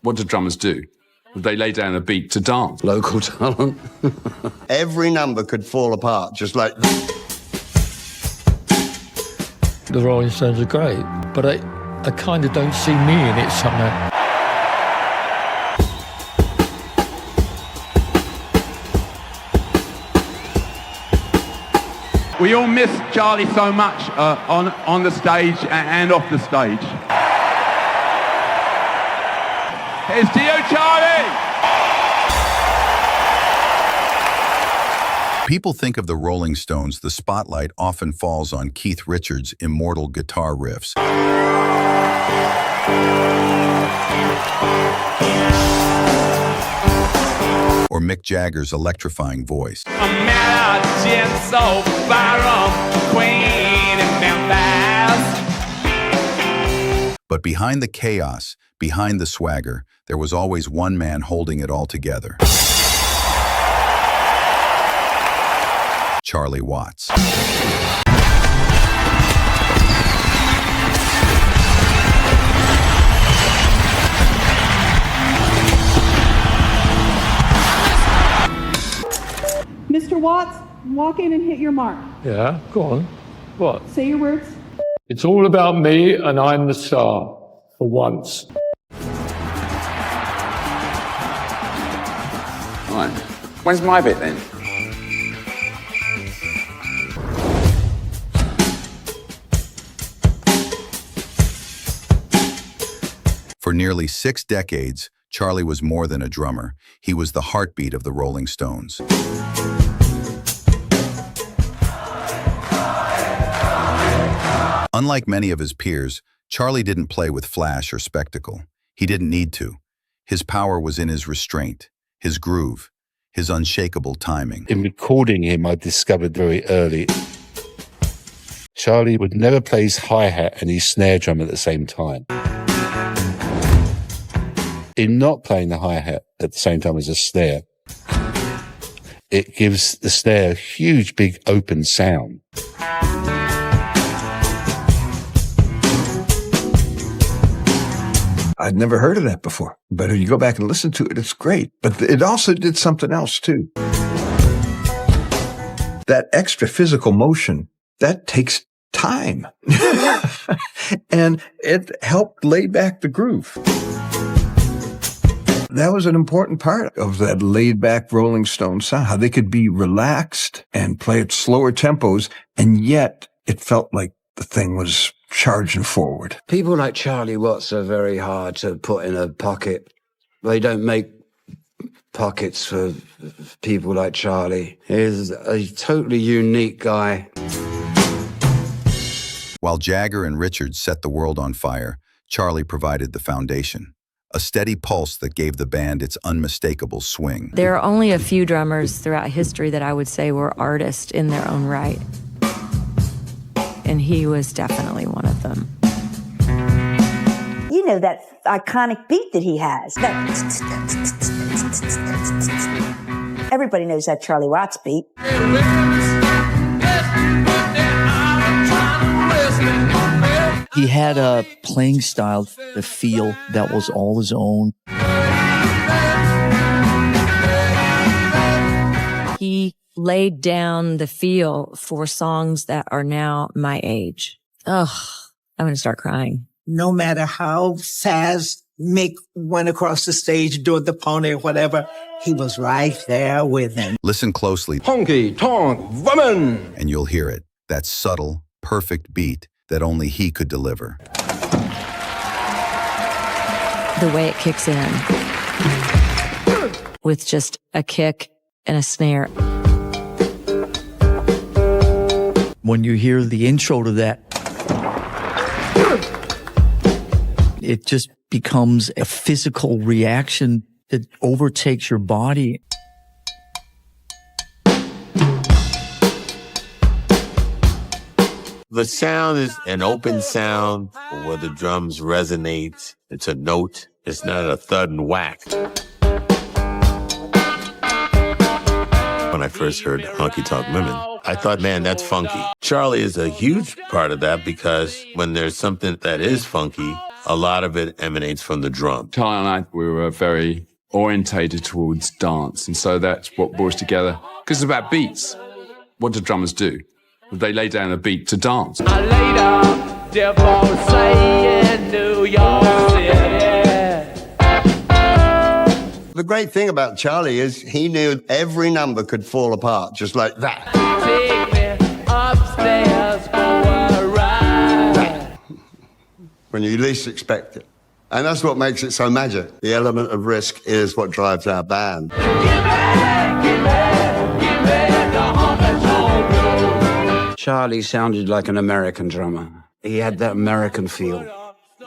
What do drummers do? They lay down a beat to dance. Local talent. Every number could fall apart, just like... The Rolling Stones are great, but I kind of don't see me in it somehow. We all miss Charlie so much on the stage and off the stage. Here's to you, Charlie! People think of the Rolling Stones, the spotlight often falls on Keith Richards' immortal guitar riffs. Or Mick Jagger's electrifying voice. Imagine so far off, Queen in Memphis. But behind the chaos, behind the swagger, there was always one man holding it all together. Charlie Watts. Mr. Watts, walk in and hit your mark. Yeah, go on. What? Say your words. It's all about me and I'm the star, for once. Right. When's my bit then? For nearly 6 decades, Charlie was more than a drummer. He was the heartbeat of the Rolling Stones. Unlike many of his peers, Charlie didn't play with flash or spectacle. He didn't need to. His power was in his restraint, his groove, his unshakable timing. In recording him, I discovered very early, Charlie would never play his hi-hat and his snare drum at the same time. In not playing the hi-hat at the same time as a snare, it gives the snare a huge, big, open sound. I'd never heard of that before, but if you go back and listen to it, it's great. But it also did something else too. That extra physical motion, that takes time. And it helped lay back the groove. That was an important part of that laid-back Rolling Stone sound, how they could be relaxed and play at slower tempos, and yet it felt like the thing was charging forward. People like Charlie Watts are very hard to put in a pocket. They don't make pockets for people like Charlie. He's a totally unique guy. While Jagger and Richards set the world on fire, Charlie provided the foundation. A steady pulse that gave the band its unmistakable swing. There are only a few drummers throughout history that I would say were artists in their own right. And he was definitely one of them. You know that iconic beat that he has. Everybody knows that Charlie Watts beat. He had a playing style, a feel that was all his own. He laid down the feel for songs that are now my age. Ugh, I'm going to start crying. No matter how fast Mick went across the stage doing the pony or whatever, he was right there with him. Listen closely. Honky tonk woman! And you'll hear it. That subtle, perfect beat that only he could deliver. The way it kicks in with just a kick and a snare. When you hear the intro to that, it just becomes a physical reaction that overtakes your body. The sound is an open sound where the drums resonate. It's a note. It's not a thud and whack. When I first heard Honky Tonk Women, I thought, man, that's funky. Charlie is a huge part of that because when there's something that is funky, a lot of it emanates from the drum. Charlie and I, we were very orientated towards dance, and so that's what brought us together. Because it's about beats. What do drummers do? They lay down a beat to dance. I laid up, devil saying New York City. The great thing about Charlie is he knew every number could fall apart just like that. Take me upstairs for a ride. When you least expect it. And that's what makes it so magic. The element of risk is what drives our band. Charlie sounded like an American drummer. He had that American feel.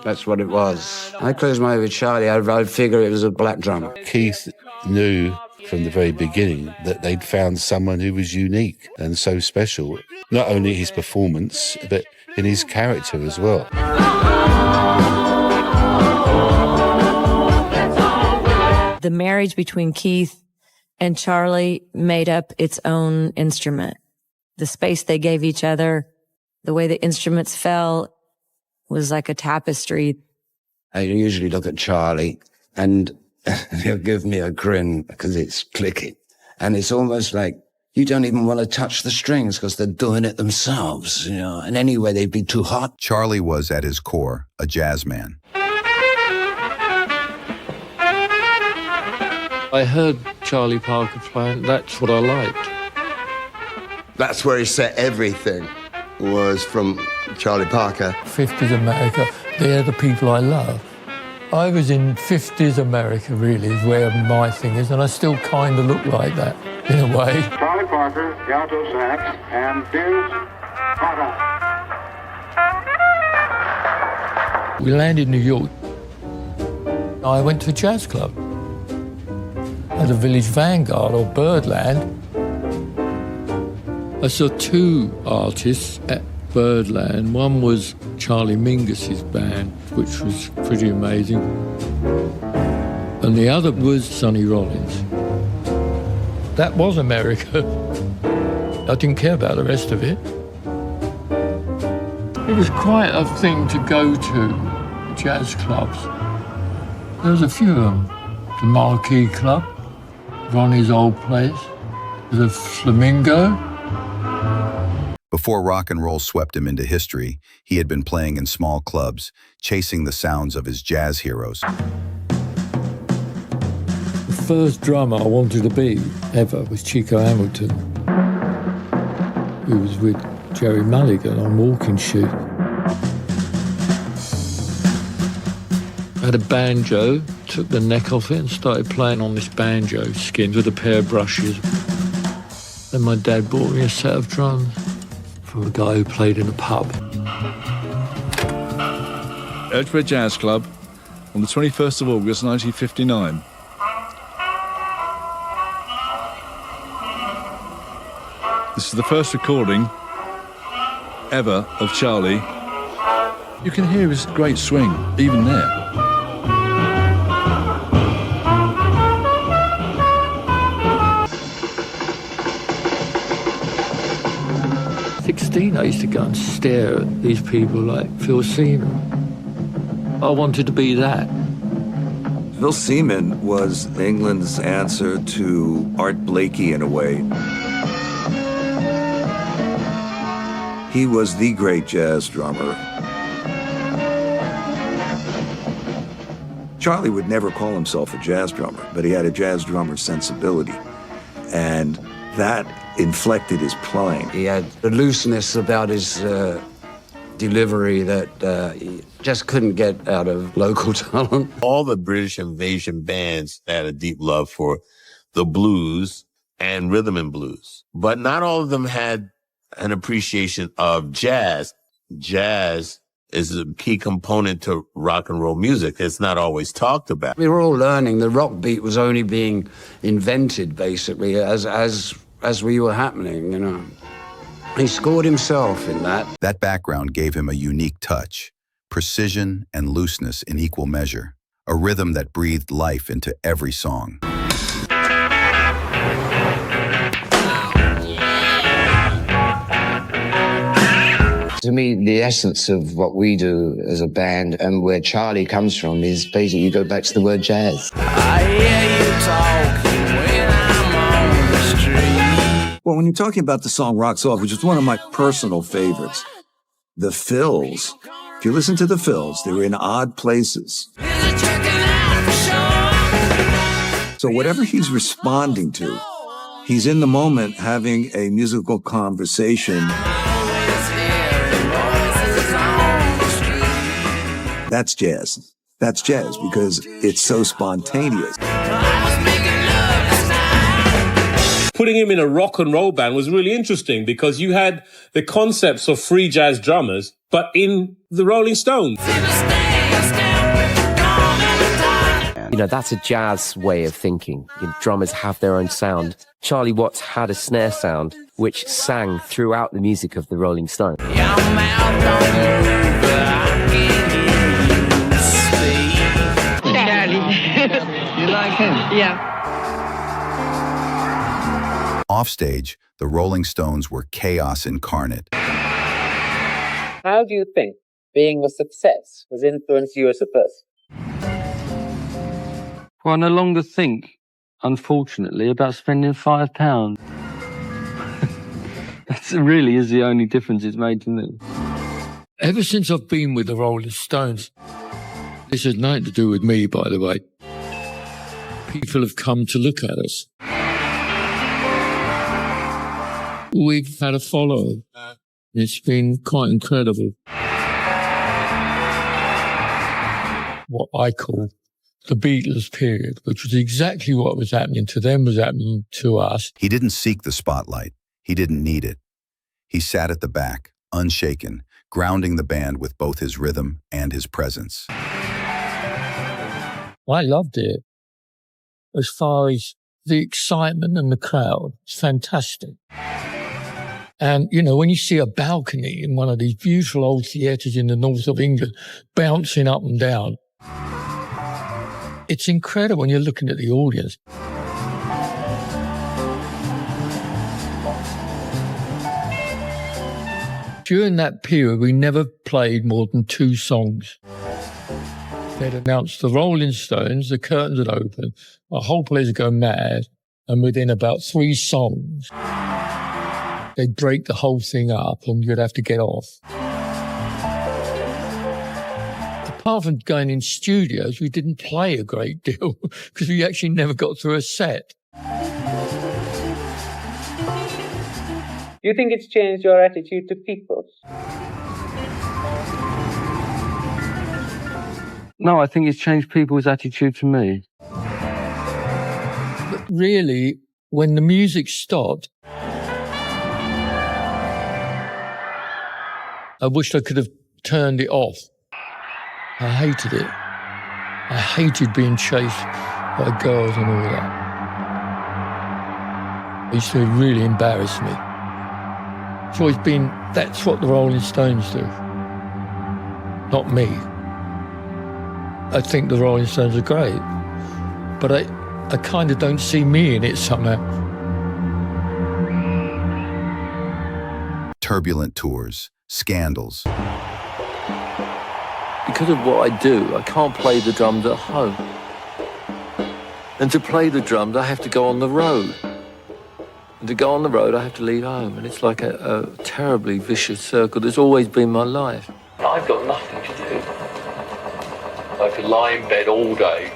That's what it was. I closed my eye with Charlie, I'd figure it was a black drummer. Keith knew from the very beginning that they'd found someone who was unique and so special, not only his performance, but in his character as well. The marriage between Keith and Charlie made up its own instrument. The space they gave each other, the way the instruments fell, was like a tapestry. I usually look at Charlie and he'll give me a grin because it's clicking. And it's almost like you don't even want to touch the strings because they're doing it themselves, you know. And anyway, they'd be too hot. Charlie was, at his core, a jazz man. I heard Charlie Parker playing. That's what I liked. That's where he set everything, was from Charlie Parker. 50s America, they're the people I love. I was in 50s America, really, is where my thing is, and I still kind of look like that, in a way. Charlie Parker, the alto sax, and Biz Carter. We landed in New York. I went to a jazz club at the Village Vanguard, or Birdland. I saw two artists at Birdland. One was Charlie Mingus's band, which was pretty amazing. And the other was Sonny Rollins. That was America. I didn't care about the rest of it. It was quite a thing to go to, jazz clubs. There was a few of them. The Marquee Club, Ronnie's old place, the Flamingo. Before rock and roll swept him into history, he had been playing in small clubs, chasing the sounds of his jazz heroes. The first drummer I wanted to be, ever, was Chico Hamilton, who was with Jerry Mulligan on Walking Shoot. I had a banjo, took the neck off it and started playing on this banjo skin with a pair of brushes. Then my dad bought me a set of drums from a guy who played in a pub. Edgware Jazz Club on the 21st of August 1959. This is the first recording ever of Charlie. You can hear his great swing, even there. 16, I used to go and stare at these people like Phil Seaman. I wanted to be that. Phil Seaman was England's answer to Art Blakey in a way. He was the great jazz drummer. Charlie would never call himself a jazz drummer, but he had a jazz drummer sensibility. And that inflected his playing. He had a looseness about his delivery that he just couldn't get out of local talent. All the British invasion bands had a deep love for the blues and rhythm and blues, but not all of them had an appreciation of jazz. Jazz is a key component to rock and roll music. It's not always talked about. We were all learning. The rock beat was only being invented, basically, as we were happening, you know. He scored himself in that. That background gave him a unique touch, precision and looseness in equal measure, a rhythm that breathed life into every song. To me, the essence of what we do as a band and where Charlie comes from is basically you go back to the word jazz. I hear you talking when I'm on the street. Well, when you're talking about the song Rocks Off, which is one of my personal favorites, the fills, if you listen to the fills, they're in odd places. So whatever he's responding to, he's in the moment having a musical conversation. That's jazz. That's jazz because it's so spontaneous. Putting him in a rock and roll band was really interesting because you had the concepts of free jazz drummers, but in the Rolling Stones. You know, that's a jazz way of thinking. You know, drummers have their own sound. Charlie Watts had a snare sound which sang throughout the music of the Rolling Stones. You like him? Yeah. Offstage, the Rolling Stones were chaos incarnate. How do you think being a success has influenced you as a person? Well, I no longer think, unfortunately, about spending £5. That really is the only difference it's made to me. Ever since I've been with the Rolling Stones, this has nothing to do with me, by the way. People have come to look at us. We've had a following. It's been quite incredible. What I call the Beatles period, which was exactly what was happening to them was happening to us. He didn't seek the spotlight. He didn't need it. He sat at the back, unshaken, grounding the band with both his rhythm and his presence. I loved it. As far as the excitement and the crowd, it's fantastic. And, you know, when you see a balcony in one of these beautiful old theatres in the north of England bouncing up and down, it's incredible when you're looking at the audience. During that period, we never played more than 2 songs. They'd announced the Rolling Stones, the curtains would open, the whole place would go mad, and within about 3 songs, they'd break the whole thing up and you'd have to get off. Apart from going in studios, we didn't play a great deal because we actually never got through a set. Do you think it's changed your attitude to people? No, I think it's changed people's attitude to me. But really, when the music stopped, I wished I could have turned it off. I hated it. I hated being chased by girls and all that. It used to really embarrass me. It's always been, that's what the Rolling Stones do, not me. I think the Rolling Stones are great, but I kind of don't see me in it somehow. Turbulent tours, scandals. Because of what I do, I can't play the drums at home. And to play the drums, I have to go on the road. And to go on the road, I have to leave home. And it's like a terribly vicious circle that's always been my life. I've got nothing to do. I could lie in bed all day,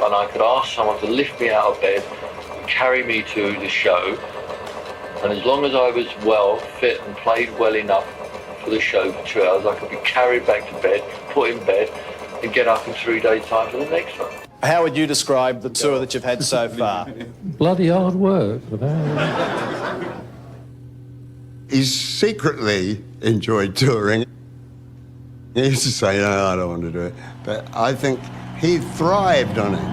and I could ask someone to lift me out of bed and carry me to the show. And as long as I was well, fit, and played well enough for the show for 2 hours, I could be carried back to bed, put in bed, and get up in 3 days' time for the next one. How would you describe the tour that you've had so far? Bloody hard work. He secretly enjoyed touring. He used to say, no, I don't want to do it. But I think he thrived on it.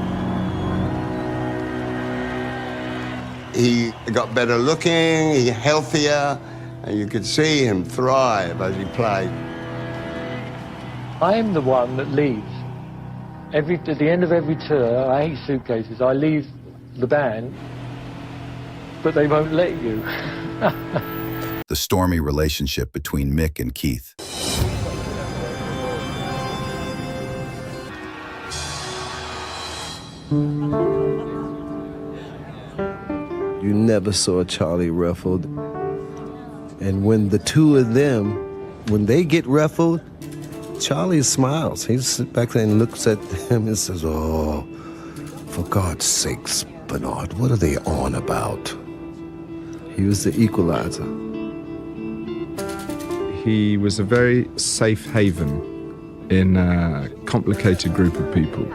He got better looking, he healthier, and you could see him thrive as he played. I am the one that leaves. At the end of every tour, I hate suitcases. I leave the band, but they won't let you. the stormy relationship between Mick and Keith. You never saw Charlie ruffled. And when the two of them, when they get ruffled, Charlie smiles. He sits back there and looks at him and says, "Oh, for God's sakes, Bernard, what are they on about?" He was the equalizer. He was a very safe haven in a complicated group of people.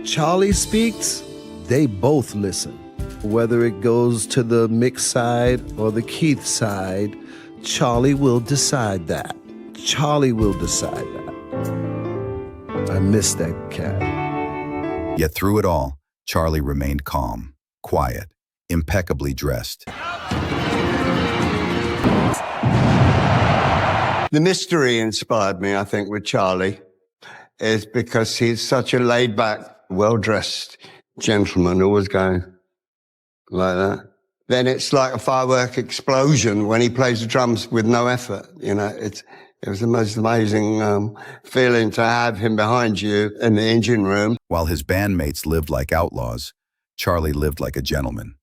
Charlie speaks, they both listen. Whether it goes to the Mick side or the Keith side, Charlie will decide that. Charlie will decide that. I miss that cat. Yet through it all, Charlie remained calm, quiet, impeccably dressed. The mystery inspired me, I think, with Charlie, is because he's such a laid-back, well-dressed gentleman, always going like that. Then it's like a firework explosion when he plays the drums with no effort. You know, it was the most amazing feeling to have him behind you in the engine room. While his bandmates lived like outlaws, Charlie lived like a gentleman,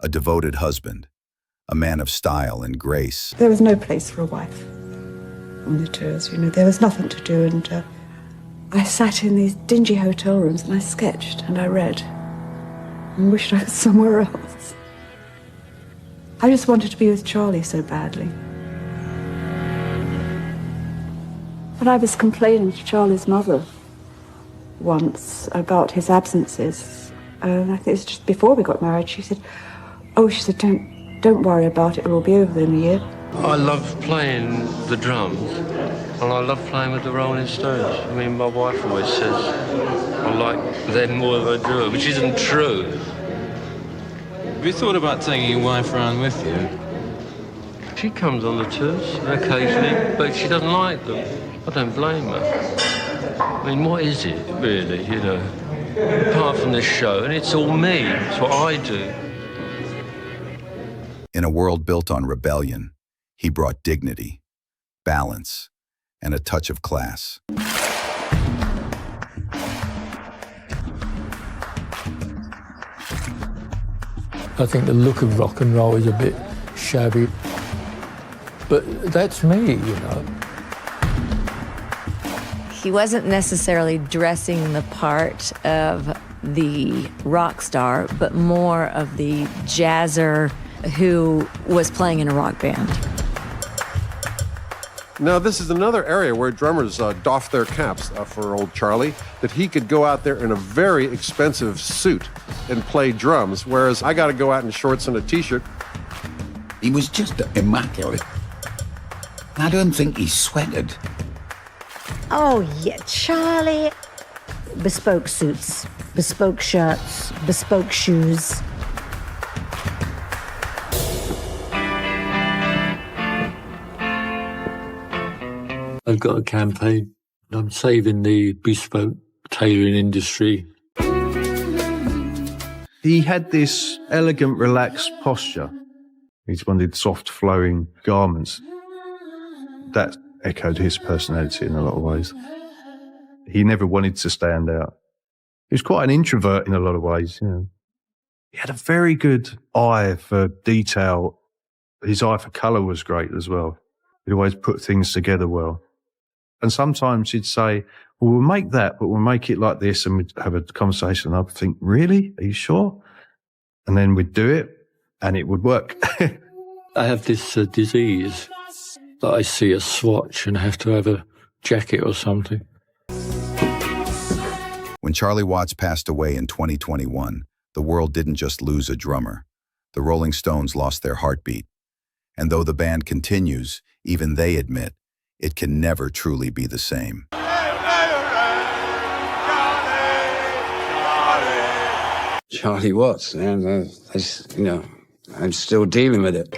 a devoted husband, a man of style and grace. There was no place for a wife on the tours, you know. There was nothing to do, and I sat in these dingy hotel rooms and I sketched and I read and wished I was somewhere else. I just wanted to be with Charlie so badly. When I was complaining to Charlie's mother once about his absences, and I think it was just before we got married, she said, don't worry about it, it will be over in a year. I love playing the drums, and I love playing with the Rolling Stones. I mean, my wife always says I like them more than I do, which isn't true. Have you thought about taking your wife around with you? She comes on the tours occasionally, but she doesn't like them. I don't blame her. I mean, what is it, really, you know? Apart from this show, and it's all me. It's what I do. In a world built on rebellion, he brought dignity, balance, and a touch of class. I think the look of rock and roll is a bit shabby, but that's me, you know. He wasn't necessarily dressing the part of the rock star, but more of the jazzer who was playing in a rock band. Now, this is another area where drummers doff their caps for old Charlie, that he could go out there in a very expensive suit and play drums, whereas I got to go out in shorts and a T-shirt. He was just immaculate. I don't think he sweated. Oh, yeah, Charlie. Bespoke suits, bespoke shirts, bespoke shoes. I've got a campaign. I'm saving the bespoke tailoring industry. He had this elegant, relaxed posture. He just wanted soft, flowing garments. That echoed his personality in a lot of ways. He never wanted to stand out. He was quite an introvert in a lot of ways, you know. He had a very good eye for detail. His eye for colour was great as well. He'd always put things together well. And sometimes he'd say, well, we'll make that, but we'll make it like this, and we'd have a conversation. And I'd think, really? Are you sure? And then we'd do it, and it would work. I have this disease that I see a swatch and have to have a jacket or something. When Charlie Watts passed away in 2021, the world didn't just lose a drummer. The Rolling Stones lost their heartbeat. And though the band continues, even they admit, it can never truly be the same. Charlie Watts, and I'm still dealing with it.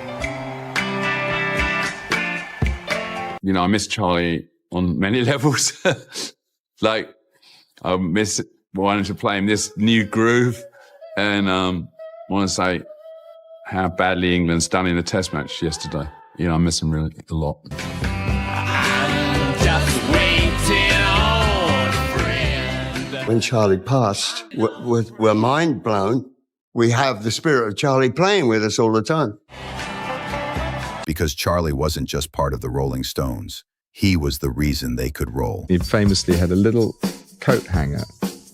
You know, I miss Charlie on many levels. Like, I miss wanting to play him this new groove And I want to say how badly England's done in the Test match yesterday. You know, I miss them really a lot. When Charlie passed, we're mind blown. We have the spirit of Charlie playing with us all the time. Because Charlie wasn't just part of the Rolling Stones. He was the reason they could roll. He famously had a little coat hanger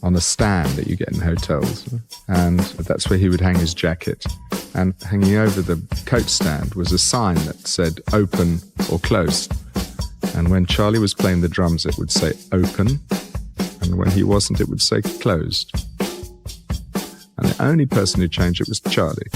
on a stand that you get in hotels. And that's where he would hang his jacket. And hanging over the coat stand was a sign that said open or closed. And when Charlie was playing the drums, it would say open. And when he wasn't, it would say closed. And the only person who changed it was Charlie.